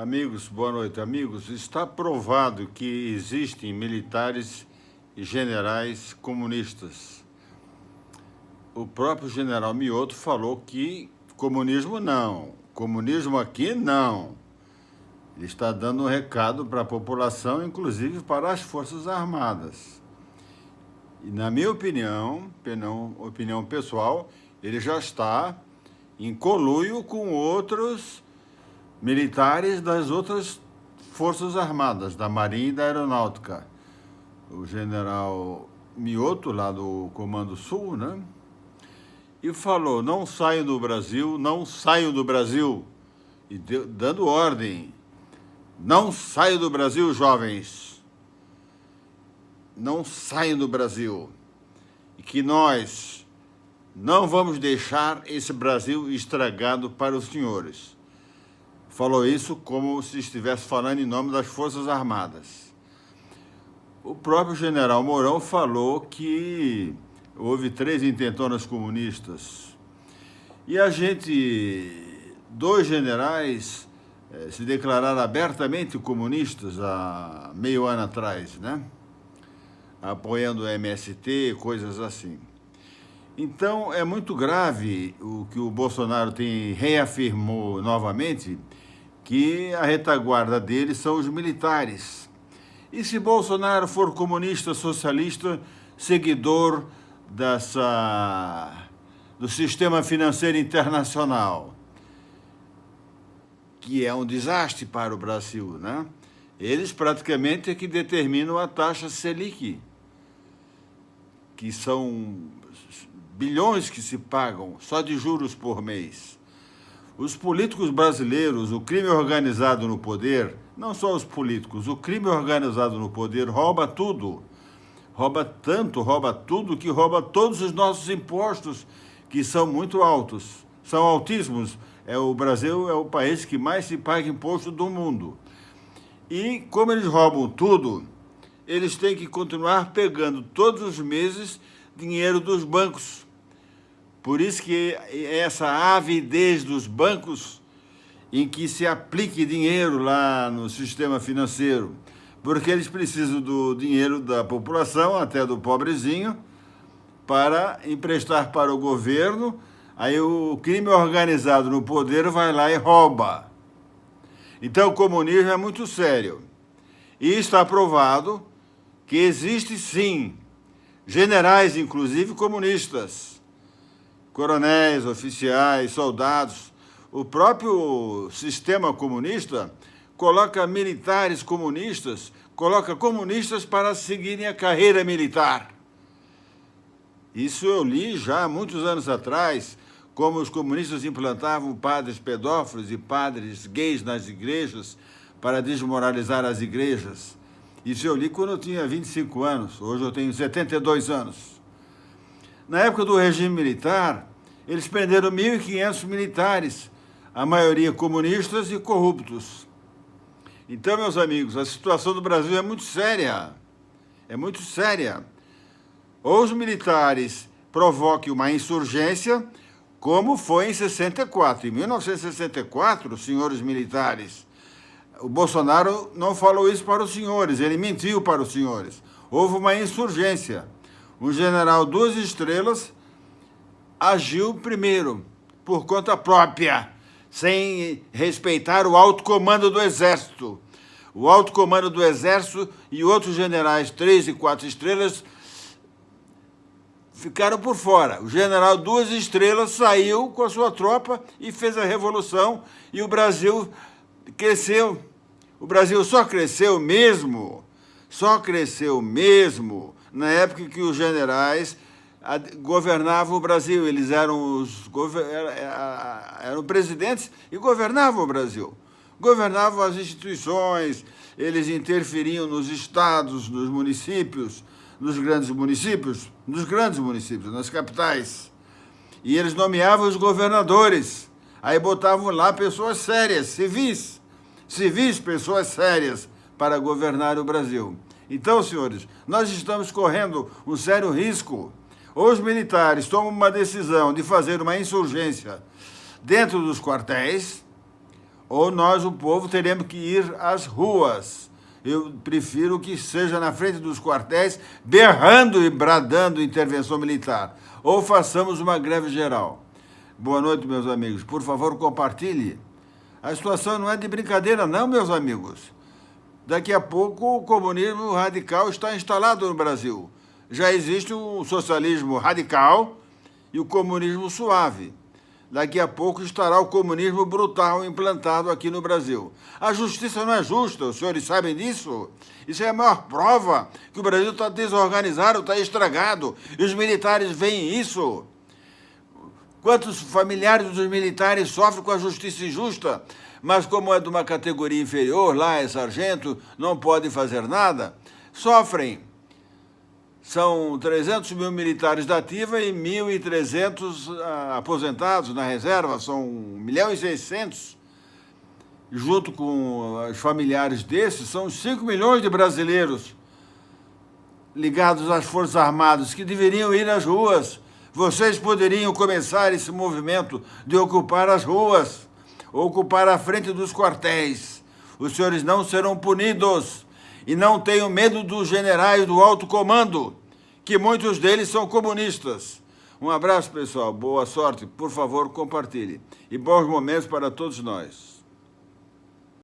Amigos, boa noite. Amigos, está provado que existem militares e generais comunistas. O próprio general Mioto falou que comunismo não, comunismo aqui não. Ele está dando um recado para a população, inclusive para as Forças Armadas. E, na minha opinião pessoal, ele já está em conluio com outros militares das outras Forças Armadas, da Marinha e da Aeronáutica. O general Mioto, lá do Comando Sul, né? E falou, não saiam do Brasil, não saiam do Brasil. E dando ordem, não saiam do Brasil, jovens. Não saiam do Brasil. E que nós não vamos deixar esse Brasil estragado para os senhores. Falou isso como se estivesse falando em nome das Forças Armadas. O próprio general Mourão falou que houve 3 intentonas comunistas. E dois generais se declararam abertamente comunistas há meio ano atrás, né? Apoiando o MST, coisas assim. Então, é muito grave o que o Bolsonaro reafirmou novamente, que a retaguarda dele são os militares. E se Bolsonaro for comunista, socialista, seguidor do sistema financeiro internacional, que é um desastre para o Brasil, né? Eles praticamente é que determinam a taxa Selic, que são bilhões que se pagam só de juros por mês. Os políticos brasileiros, o crime organizado no poder, não só os políticos, o crime organizado no poder rouba tudo. Rouba tudo, que rouba todos os nossos impostos, que são muito altos. São altíssimos. O Brasil é o país que mais se paga imposto do mundo. E como eles roubam tudo, eles têm que continuar pegando todos os meses dinheiro dos bancos. Por isso que essa avidez dos bancos em que se aplique dinheiro lá no sistema financeiro, porque eles precisam do dinheiro da população, até do pobrezinho, para emprestar para o governo. Aí o crime organizado no poder vai lá e rouba. Então o comunismo é muito sério. E está provado que existe sim generais, inclusive comunistas, coronéis, oficiais, soldados. O próprio sistema comunista coloca militares comunistas, coloca comunistas para seguirem a carreira militar. Isso eu li já há muitos anos atrás, como os comunistas implantavam padres pedófilos e padres gays nas igrejas para desmoralizar as igrejas. Isso eu li quando eu tinha 25 anos, hoje eu tenho 72 anos. Na época do regime militar, eles prenderam 1.500 militares, a maioria comunistas e corruptos. Então, meus amigos, a situação do Brasil é muito séria. É muito séria. Ou os militares provoquem uma insurgência, como foi em 64. Em 1964, senhores militares, o Bolsonaro não falou isso para os senhores, ele mentiu para os senhores. Houve uma insurgência. Um general 2 estrelas agiu primeiro, por conta própria, sem respeitar o alto comando do Exército. O alto comando do Exército e outros generais 3 e 4 estrelas ficaram por fora. O general 2 estrelas saiu com a sua tropa e fez a revolução, e o Brasil cresceu. O Brasil só cresceu mesmo na época que os generais governavam o Brasil. Eles eram presidentes e governavam o Brasil. Governavam as instituições, eles interferiam nos estados, nos municípios, nos grandes municípios, nas capitais. E eles nomeavam os governadores. Aí botavam lá pessoas sérias, civis, pessoas sérias, para governar o Brasil. Então, senhores, nós estamos correndo um sério risco. Ou os militares tomam uma decisão de fazer uma insurgência dentro dos quartéis, ou nós, o povo, teremos que ir às ruas. Eu prefiro que seja na frente dos quartéis, berrando e bradando intervenção militar. Ou façamos uma greve geral. Boa noite, meus amigos. Por favor, compartilhe. A situação não é de brincadeira, não, meus amigos. Daqui a pouco, o comunismo radical está instalado no Brasil. Já existe o socialismo radical e o comunismo suave. Daqui a pouco estará o comunismo brutal implantado aqui no Brasil. A justiça não é justa, os senhores sabem disso? Isso é a maior prova que o Brasil está desorganizado, está estragado. E os militares veem isso. Quantos familiares dos militares sofrem com a justiça injusta, mas como é de uma categoria inferior, lá é sargento, não podem fazer nada, sofrem. São 300 mil militares da ativa e 1.300 aposentados na reserva, são 1.600.000. Junto com os familiares desses, são 5 milhões de brasileiros ligados às Forças Armadas que deveriam ir às ruas. Vocês poderiam começar esse movimento de ocupar as ruas, ocupar a frente dos quartéis. Os senhores não serão punidos. E não tenham medo dos generais do alto comando, que muitos deles são comunistas. Um abraço, pessoal. Boa sorte. Por favor, compartilhe. E bons momentos para todos nós.